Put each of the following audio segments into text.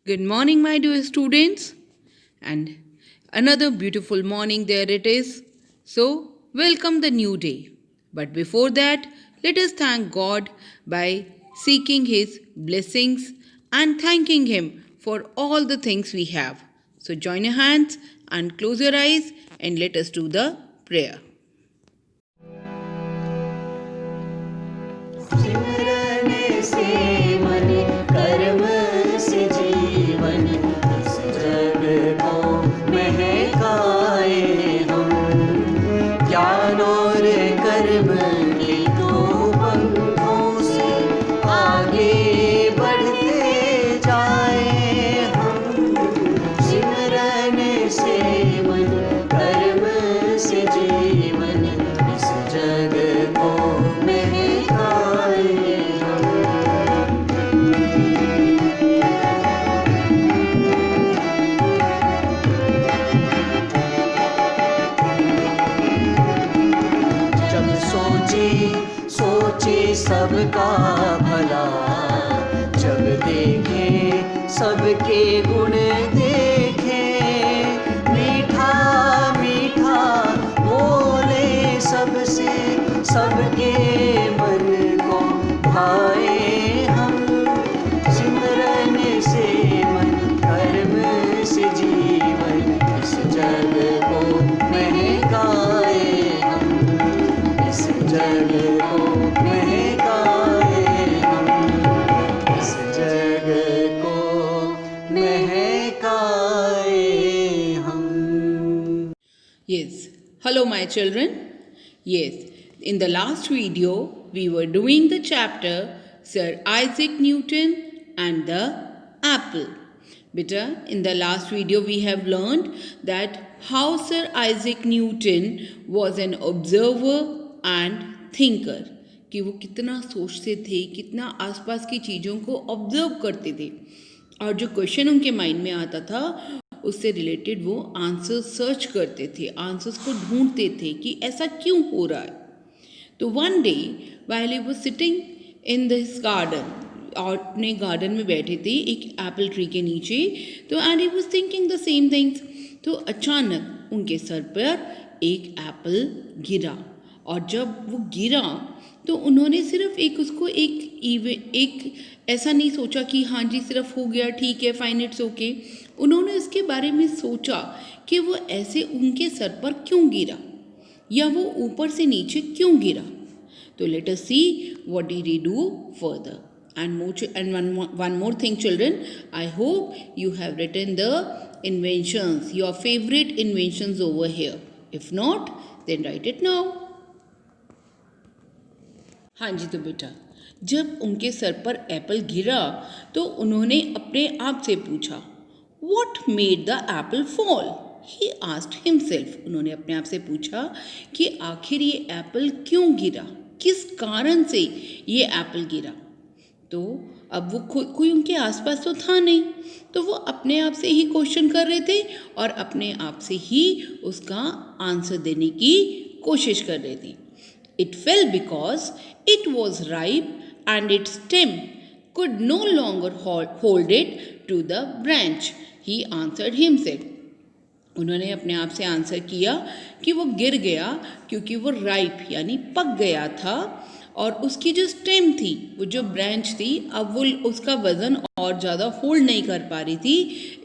Good morning, my dear students, and another beautiful morning there it is. So, welcome the new day. But before that, let us thank God by seeking His blessings and thanking Him for all the things we have. So, join your hands and close your eyes and let us do the prayer. सिमरन से मन कर्म से जीवन इस जग को महकाए हम ज्ञान और कर्म के दो पंथों से आगे बढ़ते जाए हम सिमरन से मन कर्म से जीवन इस जग को महकाए जब सोचे सबका भला जब देखे सबके गुण देखे मीठा मीठा बोले सबसे सबके मन को भाए हम सिमरन से मन कर्म से जीवन इस जग को महकाए हम इस जग को महकाए हम इस जग को महकाए हम Yes. Hello, my children. Yes. In the last video, we were doing the chapter Sir Isaac Newton and the apple. Beta, in the last video, we have learned that how Sir Isaac Newton was an observer and thinker. कि वो कितना सोचते थे, कितना आसपास की चीज़ों को ऑब्जर्व करते थे और जो क्वेश्चन उनके माइंड में आता था उससे रिलेटेड वो आंसर सर्च करते थे, आंसर्स को ढूंढते थे कि ऐसा क्यों हो रहा है. तो one day while he was sitting in this garden, और अपने गार्डन में बैठे थे एक एप्पल ट्री के नीचे. तो and he was thinking the same things. तो अचानक उनके सर पर एक एप्पल गिरा, और जब वो गिरा तो उन्होंने सिर्फ एक ऐसा नहीं सोचा कि हाँ जी सिर्फ हो गया, ठीक है, फाइन, इट्स ओके. उन्होंने इसके बारे में सोचा कि वो ऐसे उनके सर पर क्यों गिरा या वो ऊपर से नीचे क्यों गिरा. तो let us see what did he do further. And one more thing, children, I hope you have written the inventions, your favorite inventions over here. If not, then write it now. हाँ जी. तो बेटा, जब उनके sir पर Apple गिरा तो उन्होंने अपने आप से पूछा, What made the apple fall? He asked himself. उन्होंने अपने आप से पूछा कि आखिर ये एप्पल क्यों गिरा, किस कारण से ये एप्पल गिरा. तो अब वो कोई उनके आसपास तो था नहीं, तो वो अपने आप से ही क्वेश्चन कर रहे थे और अपने आप से ही उसका आंसर देने की कोशिश कर रहे थे. It fell because it was ripe and its stem could no longer hold it to the branch. He answered himself. उन्होंने अपने आप से आंसर किया कि वो गिर गया क्योंकि वो राइप यानी पक गया था, और उसकी जो स्टेम थी, वो जो ब्रांच थी, अब वो उसका वज़न और ज़्यादा होल्ड नहीं कर पा रही थी,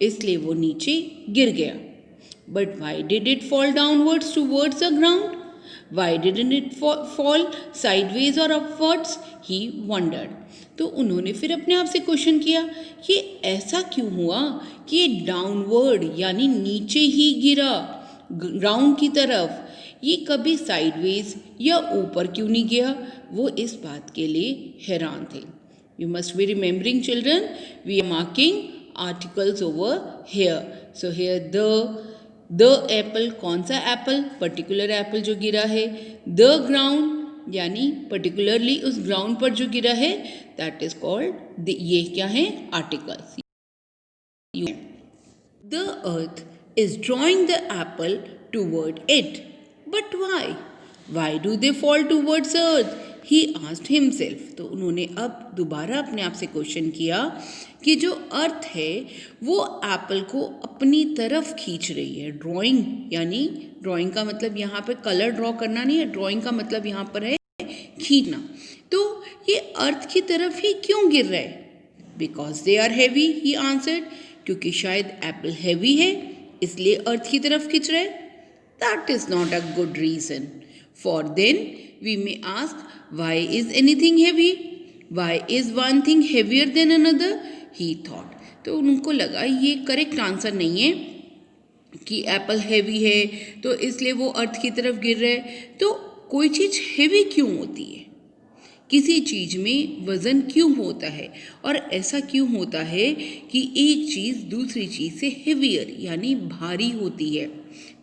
इसलिए वो नीचे गिर गया. But why did it fall downwards towards the ground? Why didn't it fall sideways or upwards? He wondered. तो उन्होंने फिर अपने आप से क्वेश्चन किया कि ऐसा क्यों हुआ कि ये डाउनवर्ड यानी नीचे ही गिरा ग्राउंड की तरफ, ये कभी साइडवेज या ऊपर क्यों नहीं गया. वो इस बात के लिए हैरान थे. You must be remembering children, we are marking articles over here. So here the apple, कौन सा एप्पल, पर्टिकुलर एप्पल जो गिरा है. द ग्राउंड यानी पर्टिकुलरली उस ग्राउंड पर जो गिरा है, दैट इज कॉल्ड, ये क्या है, articles. The earth is drawing the Apple toward it. But why? Why do they fall towards earth? He asked himself, तो उन्होंने अब दोबारा अपने आप से क्वेश्चन किया कि जो अर्थ है वो एप्पल को अपनी तरफ खींच रही है। ड्राइंग, यानी ड्राइंग का मतलब यहाँ पे कलर ड्रॉ करना नहीं है, ड्राइंग का मतलब यहाँ पर है खींचना। तो ये अर्थ की तरफ ही क्यों गिर रहा है? Because they are heavy, he answered, क्योंकि शायद एप्पल हैवी है इसलिए अर्थ की तरफ खींच रहा है। That is not a good reason, for then we may ask why is anything heavy, why is one thing heavier than another, he thought. तो उनको लगा ये करेक्ट आंसर नहीं है कि एप्पल हैवी है तो इसलिए वो अर्थ की तरफ गिर रहा है। तो कोई चीज़ हैवी क्यों होती है, किसी चीज़ में वज़न क्यों होता है, और ऐसा क्यों होता है कि एक चीज़ दूसरी चीज़ से हेवियर यानी भारी होती है।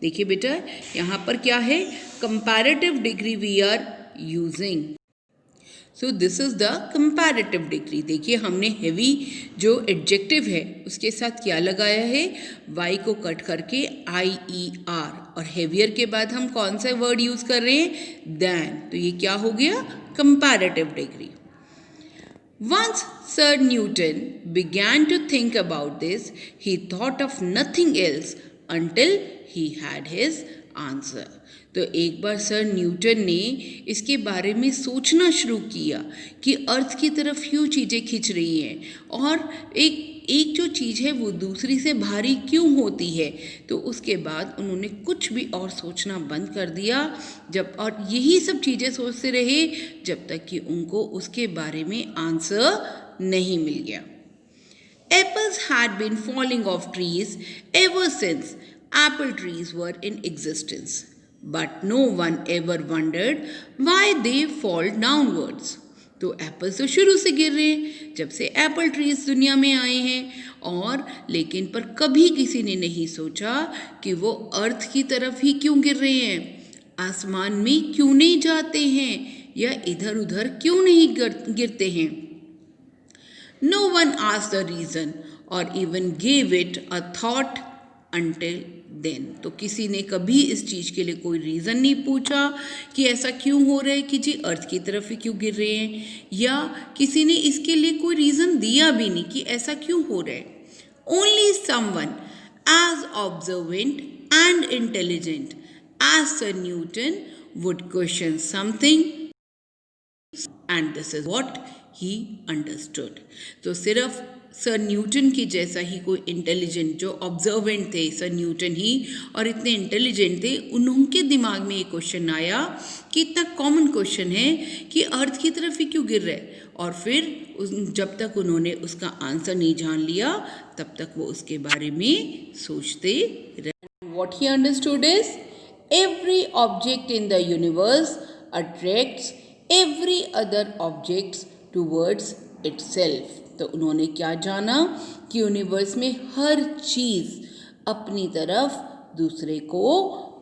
देखिए बेटा यहाँ पर क्या है, comparative degree we are using. So this is the comparative degree. देखिए हमने हैवी जो एडजेक्टिव है उसके साथ क्या लगाया है, वाई को कट करके IER, और हेवियर के बाद हम कौन सा वर्ड यूज़ कर रहे हैं, दैन। तो ये क्या हो गया, comparative degree. Once Sir Newton began to think about this, he thought of nothing else until he had his answer. तो एक बार सर न्यूटन ने इसके बारे में सोचना शुरू किया कि अर्थ की तरफ क्यों चीज़ें खिंच रही हैं और एक जो चीज़ है वो दूसरी से भारी क्यों होती है। तो उसके बाद उन्होंने कुछ भी और सोचना बंद कर दिया, और यही सब चीज़ें सोचते रहे जब तक कि उनको उसके बारे में आंसर नहीं मिल गया। Apples had been falling off trees ever since apple trees were in existence. But no one ever wondered why they fall downwards. तो एप्पल्स तो शुरू से गिर रहे हैं जब से एप्पल ट्रीज दुनिया में आए हैं, और लेकिन पर कभी किसी ने नहीं सोचा कि वो अर्थ की तरफ ही क्यों गिर रहे हैं, आसमान में क्यों नहीं जाते हैं या इधर उधर क्यों नहीं गिरते हैं। No one asked the reason or even gave it a thought until then. तो किसी ने कभी इस चीज़ के लिए कोई रीज़न नहीं पूछा कि ऐसा क्यों हो रहा है कि जी अर्थ की तरफ ही क्यों गिर रहे हैं, या किसी ने इसके लिए कोई रीज़न दिया भी नहीं कि ऐसा क्यों हो रहा है। Only someone as observant and intelligent as Sir Newton would question something, and this is what he understood. तो सिर्फ सर न्यूटन की जैसा ही कोई इंटेलिजेंट, जो ऑब्जर्वेंट थे सर न्यूटन ही, और इतने इंटेलिजेंट थे, उनके दिमाग में एक क्वेश्चन आया कि इतना कॉमन क्वेश्चन है कि अर्थ की तरफ ही क्यों गिर रहा है, और फिर जब तक उन्होंने उसका आंसर नहीं जान लिया तब तक वो उसके बारे में सोचते रहे। What he understood is every object in the universe attracts every other object towards itself. तो उन्होंने क्या जाना कि यूनिवर्स में हर चीज़ अपनी तरफ दूसरे को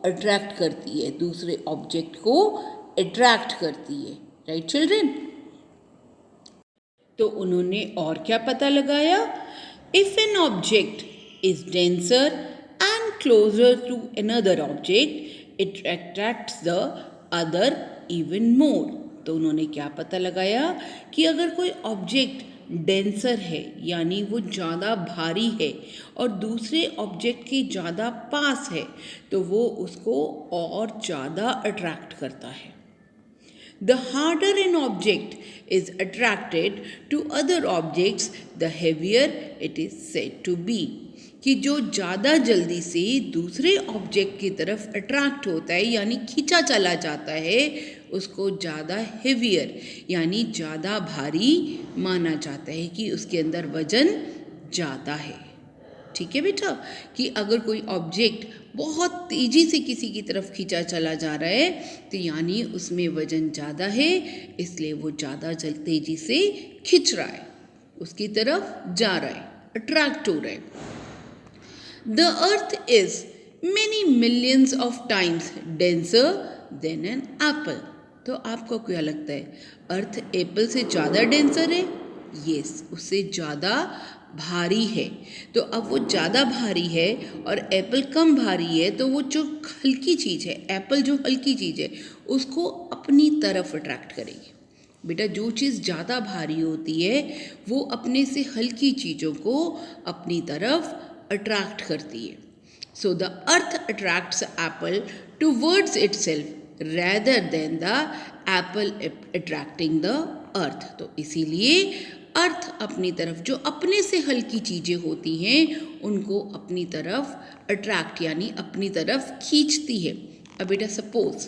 अट्रैक्ट करती है, दूसरे ऑब्जेक्ट को अट्रैक्ट करती है। Right children? तो उन्होंने और क्या पता लगाया, if an object is denser and closer to another object it attracts the other even more. तो उन्होंने क्या पता लगाया कि अगर कोई ऑब्जेक्ट डेंसर है यानी वो ज़्यादा भारी है और दूसरे ऑब्जेक्ट के ज़्यादा पास है तो वो उसको और ज़्यादा अट्रैक्ट करता है। The harder an object is attracted to other objects, the heavier it is said to be. कि जो ज़्यादा जल्दी से दूसरे ऑब्जेक्ट की तरफ अट्रैक्ट होता है यानी खींचा चला जाता है उसको ज़्यादा हेवियर यानी ज़्यादा भारी माना जाता है, कि उसके अंदर वजन ज़्यादा है। ठीक है बेटा, कि अगर कोई ऑब्जेक्ट बहुत तेज़ी से किसी की तरफ खींचा चला जा रहा है तो यानी उसमें वजन ज़्यादा है, इसलिए वो ज़्यादा तेज़ी से खींच रहा है, उसकी तरफ जा रहा है, अट्रैक्ट हो रहा है। The earth is many millions of times denser than an apple. तो आपको क्या लगता है, अर्थ एप्पल से ज़्यादा डेंसर है? यस, उससे ज़्यादा भारी है। तो अब वो ज़्यादा भारी है और एप्पल कम भारी है, तो वो जो हल्की चीज़ है, एप्पल जो हल्की चीज़ है उसको अपनी तरफ अट्रैक्ट करेगी। बेटा जो चीज़ ज़्यादा भारी होती है वो अपने से हल्की चीज़ों को अपनी तरफ अट्रैक्ट करती है. So the earth attracts Apple towards itself rather than the apple attracting the earth. तो इसीलिए अर्थ अपनी तरफ जो अपने से हल्की चीज़ें होती हैं उनको अपनी तरफ अट्रैक्ट यानी अपनी तरफ खींचती है. अब बेटा सपोज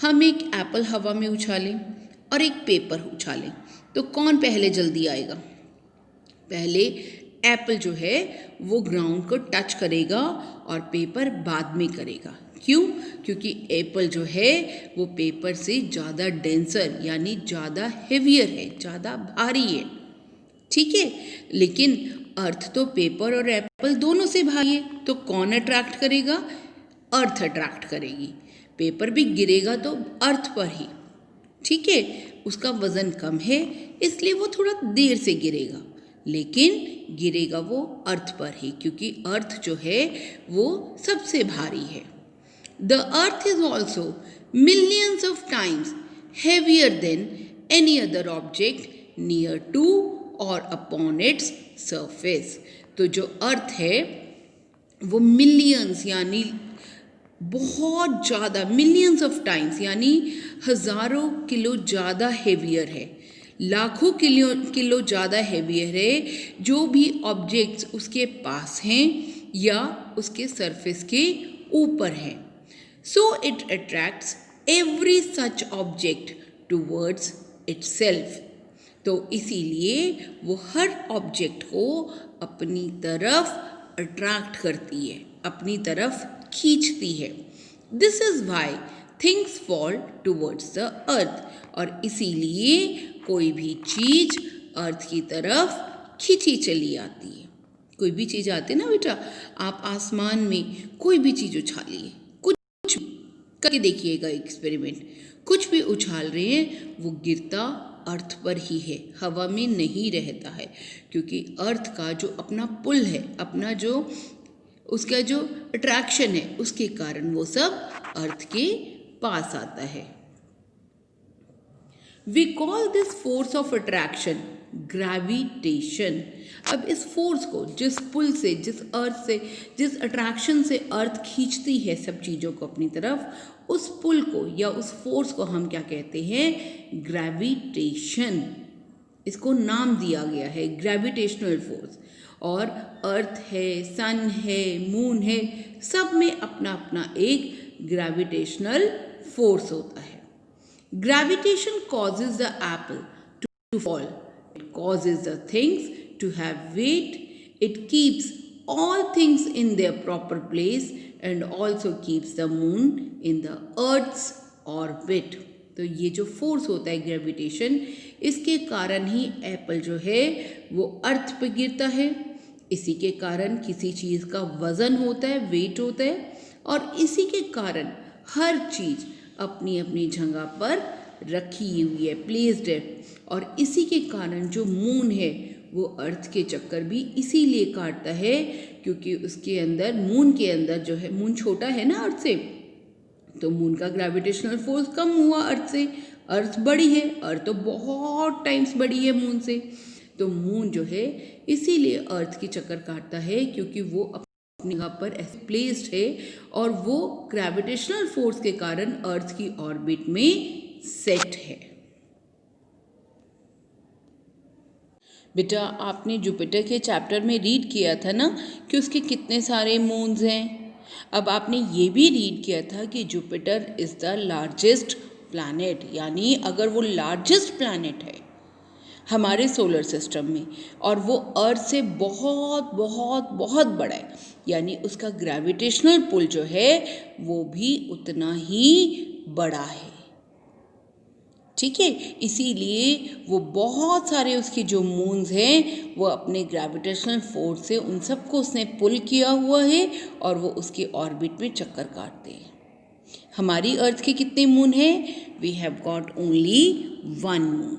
हम एक एप्पल हवा में उछालें और एक पेपर उछालें तो कौन पहले जल्दी आएगा? पहले एप्पल जो है वो ग्राउंड को टच करेगा और पेपर बाद में करेगा. क्यों? क्योंकि एप्पल जो है वो पेपर से ज़्यादा डेंसर यानी ज़्यादा हेवियर है, ज़्यादा भारी है. ठीक है, लेकिन अर्थ तो पेपर और एप्पल दोनों से भारी है, तो कौन अट्रैक्ट करेगा? अर्थ अट्रैक्ट करेगी. पेपर भी गिरेगा तो अर्थ पर ही. ठीक है, उसका वज़न कम है इसलिए वो थोड़ा देर से गिरेगा, लेकिन गिरेगा वो अर्थ पर ही क्योंकि अर्थ जो है वो सबसे भारी है. The earth is also millions of times heavier than any other object near to or upon its surface. तो जो अर्थ है वो मिलियंस यानी बहुत ज़्यादा, मिलियंस ऑफ टाइम्स यानी हज़ारों किलो ज़्यादा हेवियर है, लाखों किलो ज़्यादा हेवियर है जो भी ऑब्जेक्ट्स उसके पास हैं या उसके सरफेस के ऊपर हैं. So it attracts every such object towards itself. तो इसीलिए वो हर ऑब्जेक्ट को अपनी तरफ अट्रैक्ट करती है, अपनी तरफ खींचती है. This is why things fall towards the earth. और इसीलिए कोई भी चीज़ अर्थ की तरफ खींची चली आती है. कोई भी चीज़ आती है ना बेटा, आप आसमान में कोई भी चीज़ उछालिए, करके देखिएगा एक्सपेरिमेंट, कुछ भी उछाल रहे हैं वो गिरता अर्थ पर ही है, हवा में नहीं रहता है क्योंकि अर्थ का जो अपना पुल है, अपना जो उसका जो अट्रैक्शन है उसके कारण वो सब अर्थ के पास आता है. We call this force of attraction gravitation. अब इस फोर्स को, जिस पुल से, जिस अर्थ से, जिस अट्रैक्शन से अर्थ खींचती है सब चीज़ों को अपनी तरफ, उस पुल को या उस फोर्स को हम क्या कहते हैं? ग्रेविटेशन. इसको नाम दिया गया है ग्रेविटेशनल फोर्स. और अर्थ है, सन है, मून है, सब में अपना अपना एक ग्रेविटेशनल फोर्स होता है. Gravitation causes the apple to fall. It causes the things to have weight. It keeps all things in their proper place and also keeps the moon in the earth's orbit. तो ये जो force होता है gravitation, इसके कारण ही Apple जो है वो अर्थ पे गिरता है. इसी के कारण किसी चीज़ का वज़न होता है, वेट होता है, और इसी के कारण हर चीज़ अपनी अपनी जगह पर रखी हुई है, प्लेस्ड है. और इसी के कारण जो मून है वो अर्थ के चक्कर भी इसीलिए काटता है क्योंकि उसके अंदर, मून के अंदर जो है, मून छोटा है ना अर्थ से, तो मून का ग्रेविटेशनल फोर्स कम हुआ अर्थ से. अर्थ बड़ी है, अर्थ तो बहुत टाइम्स बड़ी है मून से, तो मून जो है इसीलिए अर्थ की चक्कर काटता है क्योंकि वो अपनी जगह पर ऐसे प्लेस्ड है और वो ग्रेविटेशनल फोर्स के कारण अर्थ की ऑर्बिट में सेट है. बेटा आपने जुपिटर के चैप्टर में रीड किया था ना कि उसके कितने सारे मून्स हैं. अब आपने ये भी रीड किया था कि Jupiter is the largest planet, यानी अगर वो लार्जेस्ट प्लैनेट है हमारे सोलर सिस्टम में और वो अर्थ से बहुत बहुत बहुत बड़ा है, यानी उसका ग्रेविटेशनल पुल जो है वो भी उतना ही बड़ा है. ठीक है, इसीलिए वो बहुत सारे उसके जो मून्स हैं वो अपने ग्रेविटेशनल फोर्स से उन सबको उसने पुल किया हुआ है और वो उसके ऑर्बिट में चक्कर काटते हैं. हमारी अर्थ के कितने मून हैं? We have got only 1 moon.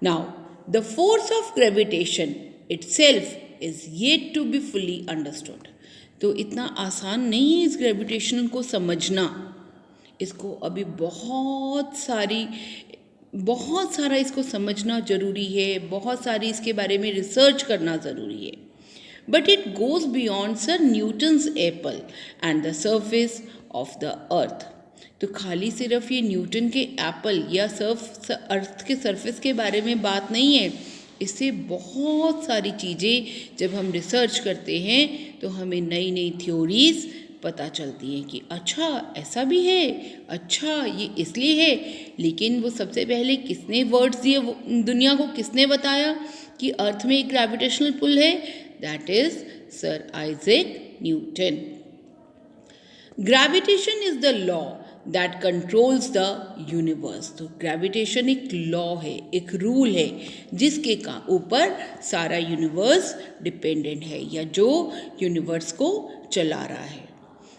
Now the force of gravitation itself is yet to be fully understood. तो इतना आसान नहीं है इस ग्रेविटेशन को समझना. इसको अभी बहुत सारी बहुत सारा इसको समझना ज़रूरी है, बहुत सारी इसके बारे में रिसर्च करना ज़रूरी है. But it goes beyond Sir Newton's apple and the surface of the earth. तो खाली सिर्फ ये न्यूटन के एप्पल या अर्थ के सरफेस के बारे में बात नहीं है. इससे बहुत सारी चीज़ें जब हम रिसर्च करते हैं तो हमें नई नई थ्योरीज पता चलती हैं कि अच्छा ऐसा भी है, अच्छा ये इसलिए है. लेकिन वो सबसे पहले किसने वर्ड्स दिए, वो दुनिया को किसने बताया कि अर्थ में एक ग्रेविटेशनल पुल है? That is sir Isaac Newton. Gravitation is the law that controls the universe. तो ग्रेविटेशन एक लॉ है, एक रूल है जिसके ऊपर सारा यूनिवर्स डिपेंडेंट है या जो यूनिवर्स को चला रहा है.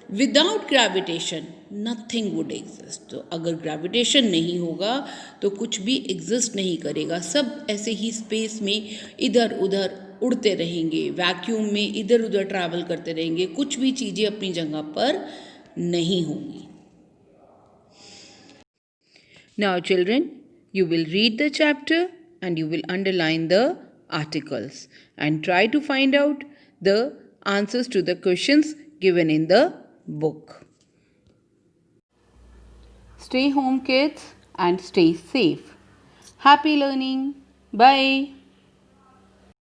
Without gravitation nothing would exist. तो अगर ग्रेविटेशन नहीं होगा तो कुछ भी एग्जिस्ट नहीं करेगा. सब ऐसे ही स्पेस में इधर उधर उड़ते रहेंगे, वैक्यूम में इधर उधर ट्रैवल करते रहेंगे, कुछ भी चीज़ें अपनी जगह पर नहीं होंगी. Now children, you will read the chapter and you will underline the articles and try to find out the answers to the questions given in the book. Stay home kids and stay safe. Happy learning. Bye.